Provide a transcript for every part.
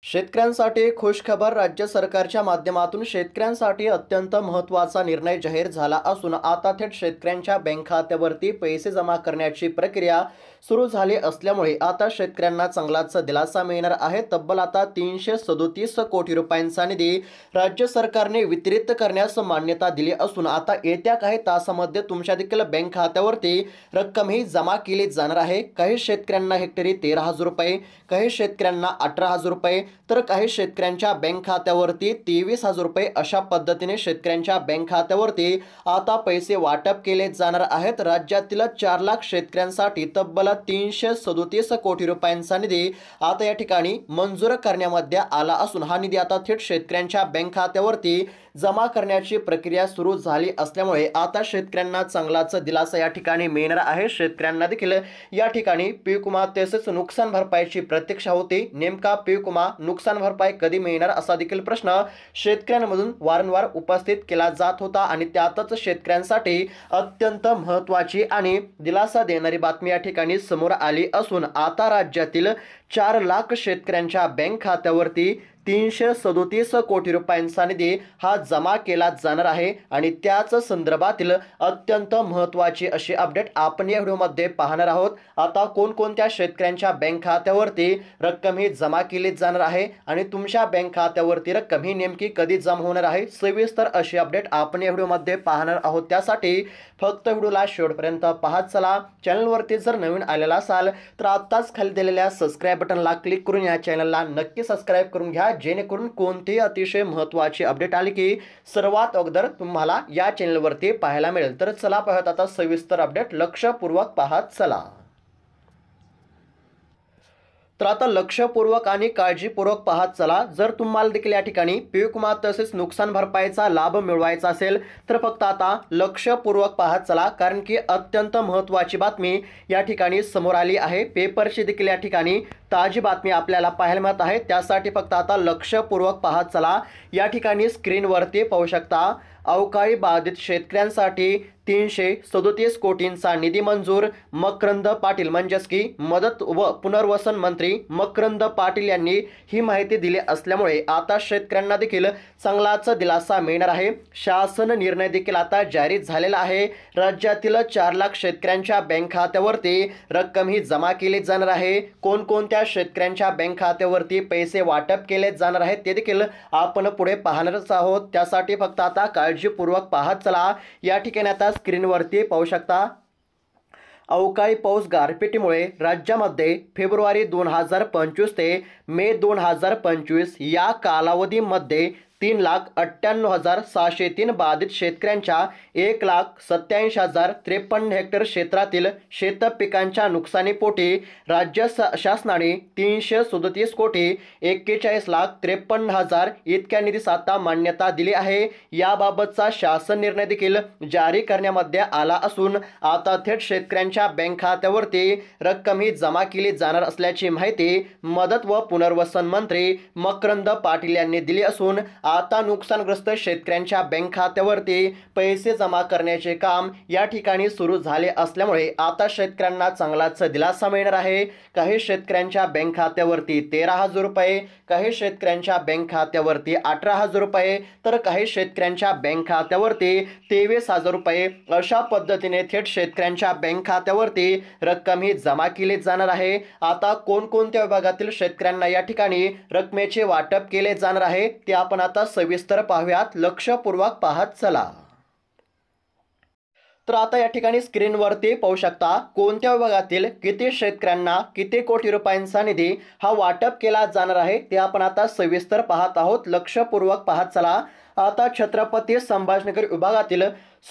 शेतकऱ्यांसाठी खुशखबर. राज्य सरकारच्या माध्यमातून शेतकऱ्यांसाठी अत्यंत महत्त्वाचा निर्णय जाहीर झाला असून आता थेट शेतकऱ्यांच्या बँक खात्यावरती पैसे जमा करण्याची प्रक्रिया सुरू झाली असल्यामुळे आता शेतकऱ्यांना चांगलाच दिलासा मिळणार आहे। तब्बल आता 337 कोटी रुपयांचा निधी राज्य सरकारने वितरित करण्यास मान्यता दिली असून आता येत्या काही तासांमध्ये तुमच्या देखील बँक खात्यावरती रक्कम ही जमा केली जाणार आहे। काही शेतकऱ्यांना हेक्टरी 13,000 रुपये, काही शेतकऱ्यांना 18,000 रुपये, तर काही शेतकऱ्यांच्या बँक खात्यावरती 23,000 रुपये अशा पद्धतीने शेतकऱ्यांच्या बँक खात्यावरती आता पैसे वाटप केले जाणार आहेत। राज्यातील 4 लाख शेतकऱ्यांसाठी तब्बल 337 कोटी रुपयांचा निधी आता या ठिकाणी मंजूर करण्यामध्ये आला असून हा निधी आता थेट शेतकऱ्यांच्या बँक खात्यावरती जमा करण्याची प्रक्रिया सुरू झाली असल्यामुळे आता शेतकऱ्यांना चांगलाच दिलासा या ठिकाणी मिळणार आहे। शेतकऱ्यांना देखील या ठिकाणी पीक विमा तसेच नुकसान भरपाईची प्रतीक्षा होती। नेमका पीक विमा नुकसान भरपाई कधी मिळणार असा देखील प्रश्न शेतकऱ्यांमधून वारंवार उपस्थित केला जात होता आणि त्यातच शेतकऱ्यांसाठी अत्यंत महत्त्वाची आणि दिलासा देणारी बातमी या ठिकाणी समोर आली असून आता राज्यातील 4 लाख शेतकऱ्यांच्या बँक खात्यावरती 337 कोटी रुपयांचा निधी हा जमा केला जाणार आहे आणि त्याच संदर्भातील अत्यंत महत्त्वाची अशी अपडेट आपण या व्हिडिओमध्ये पाहणार आहोत। आता कोणकोणत्या शेतकऱ्यांच्या बँक खात्यावरती रक्कम ही जमा केली जाणार आहे आणि तुमच्या बँक खात्यावरती रक्कम ही नेमकी कधी जमा होणार आहे, सविस्तर अशी अपडेट आपण या व्हिडिओमध्ये पाहणार आहोत। त्यासाठी फक्त व्हिडिओला शेवटपर्यंत पाहत चला। चॅनलवरती जर नवीन आलेला असाल तर आत्ताच खाली दिलेल्या सबस्क्राइब बटनला क्लिक करून या चॅनलला नक्की सबस्क्राइब करून घ्या, जेणेकरून कोणतीही अतिशय महत्त्वाची अपडेट आली की सर्वात अगोदर तुम्हाला या चॅनलवरती पाहायला मिळेल। तर चला पाहत आता सविस्तर अपडेट, लक्षपूर्वक पाहत चला। तर आता लक्षपूर्वक आणि काळजीपूर्वक पाहत चला। जर तुम्हाला देखील या ठिकाणी पीक विमा तसेच नुकसान भरपाईचा लाभ मिळवायचा असेल तर फक्त आता लक्षपूर्वक पाहत चला, कारण की अत्यंत महत्त्वाची बातमी या ठिकाणी समोर आली आहे। पेपरची देखील या ठिकाणी ताजी बातमी आपल्याला पाहायला मिळत आहे, त्यासाठी फक्त आता लक्षपूर्वक पाहत चला। या ठिकाणी स्क्रीनवरती पाहू शकता अवकाळी बाधित शेतकऱ्यांसाठी 337 कोटींचा निधी मंजूर। मकरंद पाटील म्हणजेच की मदत व पुनर्वसन मंत्री मकरंद पाटील यांनी ही माहिती दिली असल्यामुळे आता शेतकऱ्यांना देखील चांगलाच दिलासा मिळणार आहे। शासन निर्णय देखील आता जारी झालेला आहे। राज्यातील 4 लाख शेतकऱ्यांच्या बँक खात्यावरती रक्कम ही जमा केली जाणार आहे। कोणकोणत्या शेतकऱ्यांच्या बँक खात्यावरती पैसे वाटप केले जाणार आहेत ते देखील आपण पुढे पाहणारच आहोत। त्यासाठी फक्त आता काळजीपूर्वक पाहत चला। या ठिकाणी आता स्क्रीनवरती पाहू शकता अवकाळी पाऊस गारपिटीमुळे राज्यामध्ये फेब्रुवारी 2025 ते मे 2025 या कालावधीमध्ये 3,98,603 बाधित शेतकऱ्यांच्या 1,87,053 हेक्टर क्षेत्रातील शेतपिकांच्या नुकसानीपोटी राज्य शासनाने 337 कोटी 41,53,000 इतक्या निधीस आता मान्यता दिली आहे। याबाबतचा शासन निर्णय देखील जारी करण्यामध्ये आला असून आता थेट शेतकऱ्यांच्या बँक खात्यावरती रक्कम ही जमा केली जाणार असल्याची माहिती मदत व पुनर्वसन मंत्री मकरंद पाटील यांनी दिली असून आता नुकसानग्रस्त शेतकऱ्यांच्या बँक खात्यावरती पैसे जमा करण्याचे काम या ठिकाणी सुरू झाले असल्यामुळे आता शेतकऱ्यांना चांगलाच दिलासा मिळणार आहे। काही शेतकऱ्यांच्या बँक खात्यावरती 13,000 रुपये, काही शेतकऱ्यांच्या बँक खात्यावरती 18,000 रुपये, तर काही शेतकऱ्यांच्या बँक खात्यावरती 23,000 रुपये अशा पद्धतीने थेट शेतकऱ्यांच्या बँक खात्यावरती रक्कम ही जमा केली जाणार आहे। आता कोणकोणत्या विभागातील शेतकऱ्यांना या ठिकाणी रकमेचे वाटप केले जाणार आहे ते आपण आता सविस्तर पाहूयात, लक्षपूर्वक पाहत चला। तर आता या ठिकाणी स्क्रीनवरती पाहू शकता कोणत्या विभागातील किती शेतकऱ्यांना किती कोटी रुपयांचा निधी हा वाटप केला जाणार आहे ते आपण आता सविस्तर पाहत आहोत, लक्षपूर्वक पाहत चला। आता छत्रपती संभाजीनगर विभागातील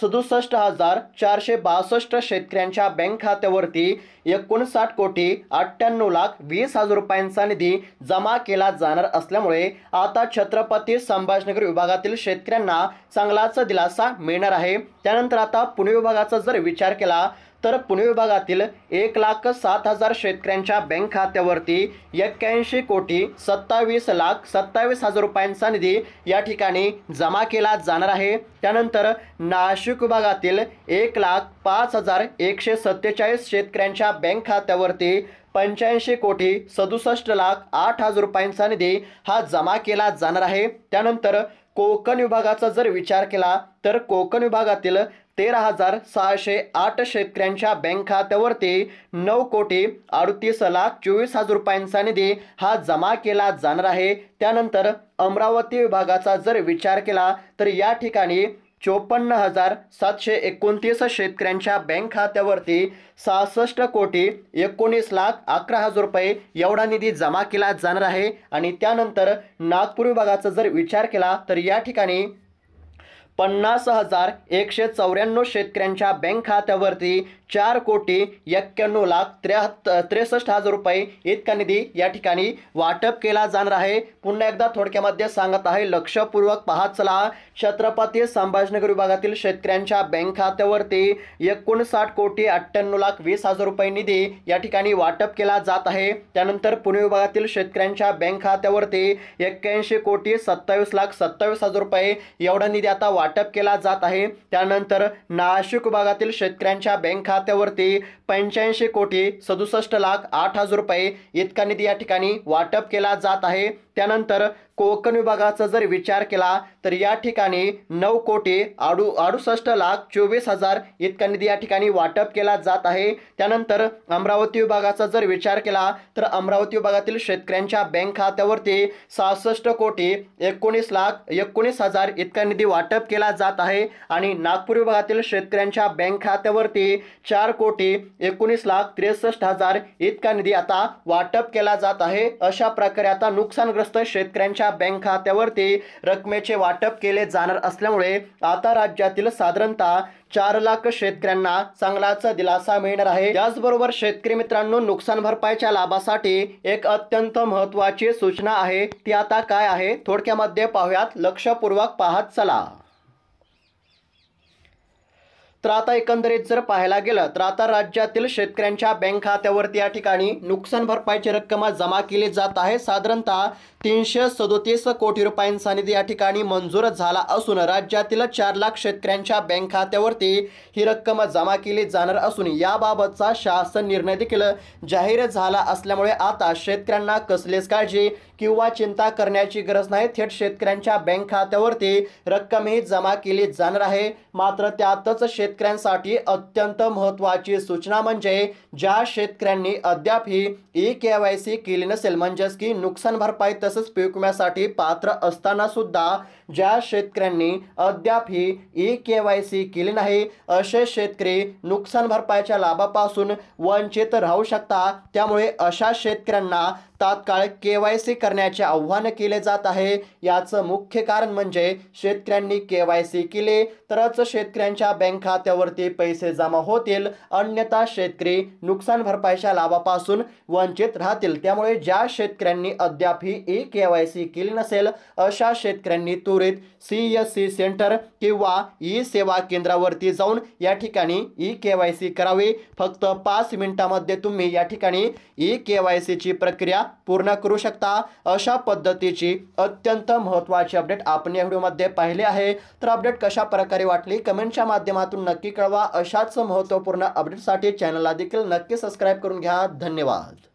67,462 शेतकऱ्यांच्या बँक खात्यावरती 59 कोटी 98,20,000 रुपयांचा निधी जमा केला जाणार असल्यामुळे आता छत्रपती संभाजीनगर विभागातील शेतकऱ्यांना चांगलाच दिलासा मिळणार आहे। त्यानंतर आता पुणे विभागाचा जर विचार केला तर पुणे विभागातील 1,07,000 शेतकऱ्यांच्या बँक खात्यावरती 81 कोटी 27,27,000 रुपयांचा निधी या ठिकाणी जमा केला जाणार आहे। त्यानंतर नाशिक विभागातील 1,05,147 शेतकऱ्यांच्या बँक खात्यावरती 85,67,08,000 रुपयांचा निधी हा जमा केला जाणार आहे। त्यानंतर कोकण विभागाचा जर विचार केला तर कोकण विभागातील 13,608 शेतकऱ्यांच्या बँक खात्यावरती 9,38,24,000 रुपयांचा निधी हा जमा केला जाणार आहे। त्यानंतर अमरावती विभागाचा जर विचार केला तर या ठिकाणी 54,729 शेतकऱ्यांच्या बँक खात्यावरती 66,19,11,000 रुपये एवढा निधी जमा केला जाणार आहे। आणि त्यानंतर नागपूर विभागाचा जर विचार केला तर या ठिकाणी 50,194 शेतकऱ्यांच्या बँक खात्यावरती 4,91,63,000 रुपये इतका निधी या ठिकाणी वाटप केला जाणार आहे। पुन्हा एकदा थोडक्यामध्ये सांगत आहे, लक्षपूर्वक पाहत चला। छत्रपती संभाजीनगर विभागातील शेतकऱ्यांच्या बँक खात्यावरती 59,98,20,000 रुपये निधी या ठिकाणी वाटप केला जात आहे। त्यानंतर पुणे विभागातील शेतकऱ्यांच्या बँक खात्यावरती 81,27,27,000 रुपये एवढा निधी आता वाटप केला जात आहे। त्यानंतर नाशिक विभागातील शेतकऱ्यांच्या बँक खात्यावरती 85,67,08,000 रुपये इतका निधी या ठिकाणी वाटप केला जात आहे। त्यानंतर कोकण विभागाचा जर विचार केला तर या ठिकाणी 9,68,24,000 इतका निधी या ठिकाणी वाटप केला जात आहे। त्यानंतर अमरावती विभागाचा जर विचार केला तर अमरावती विभागातील शेतकऱ्यांच्या बँक खात्यावरती 66,19,19,000 इतका निधी वाटप केला जात आहे। आणि नागपूर विभागातील शेतकऱ्यांच्या बँक खात्यावरती 4,19,63,000 इतका निधी आता वाटप केला जात आहे। अशा प्रकारे आता नुकसानग्रस्त शेतकऱ्यांच्या बँक खात्यावरती रकमेचे वाटप केले जाणार असल्यामुळे आता राज्यातील साधारणतः 4 लाख शेतकऱ्यांना चांगलाच दिलासा मिळणार आहे। त्याचबरोबर शेतकरी मित्रांनो, नुकसान भरपाईच्या लाभासाठी एक अत्यंत महत्त्वाची सूचना आहे, ती आता काय आहे थोडक्यामध्ये पाहूयात, लक्षपूर्वक पाहत चला। तर आता एकंदरीत जर पाहायला गेलं तर आता राज्यातील शेतकऱ्यांच्या बँक खात्यावरती या ठिकाणी नुकसान भरपाईची रक्कम जमा केली जात आहे। साधारणतः 337 कोटी रुपयांचा निधी या ठिकाणी मंजूर झाला असून राज्यातील 4 लाख शेतकऱ्यांच्या बँक खात्यावरती ही रक्कम जमा केली जाणार असून याबाबतचा शासन निर्णय देखील जाहीर झाला असल्यामुळे आता शेतकऱ्यांना कसलीच काळजी किंवा चिंता करण्याची गरज नाही। थेट शेतकऱ्यांच्या बँक खात्यावरती रक्कम ही जमा केली जाणार आहे। मात्र त्यातच शेतकऱ्यांसाठी अत्यंत महत्त्वाची सूचना म्हणजे ज्या शेतकऱ्यांनी अद्याप ही ई-KYC केली नसेल, म्हणजेच की नुकसान भरपाई तसंच पीक विम्यासाठी पात्र असताना सुद्धा ज्या शेतकऱ्यांनी अद्याप ही ई-KYC केली नाही असे शेतकरी नुकसान भरपाईच्या लाभापासून वंचित राहू शकतात। त्यामुळे अशा शेतकऱ्यांना तात्काळ KYC करण्याचे आव्हान केले जात आहे। याचं मुख्य कारण म्हणजे शेतकऱ्यांनी KYC केले तरच शेतकऱ्यांच्या बँक खात्यावरती पैसे जमा होतील, अन्यथा शेतकरी नुकसान भरपाईच्या लाभापासून वंचित राहतील। त्यामुळे ज्या शेतकऱ्यांनी अद्याप ही ई-KYC केली नसेल अशा शेतकऱ्यांनी त्वरित CSC सेंटर किंवा ई सेवा केंद्रावरती जाऊन या ठिकाणी ई-KYC करावे। फक्त 5 मिनिटांमध्ये तुम्ही या ठिकाणी ई-KYC ची प्रक्रिया पूर्ण करू शकता। अशा पद्धतीची अत्यंत महत्त्वाची अपडेट आपण या व्हिडिओमध्ये पाहिले आहे। तर अपडेट कशा प्रकारे वाटली कमेंटच्या माध्यमातून नक्की कळवा। अशाच महत्त्वपूर्ण अपडेटसाठी चॅनलला देखील नक्की सबस्क्राइब करून घ्या। धन्यवाद।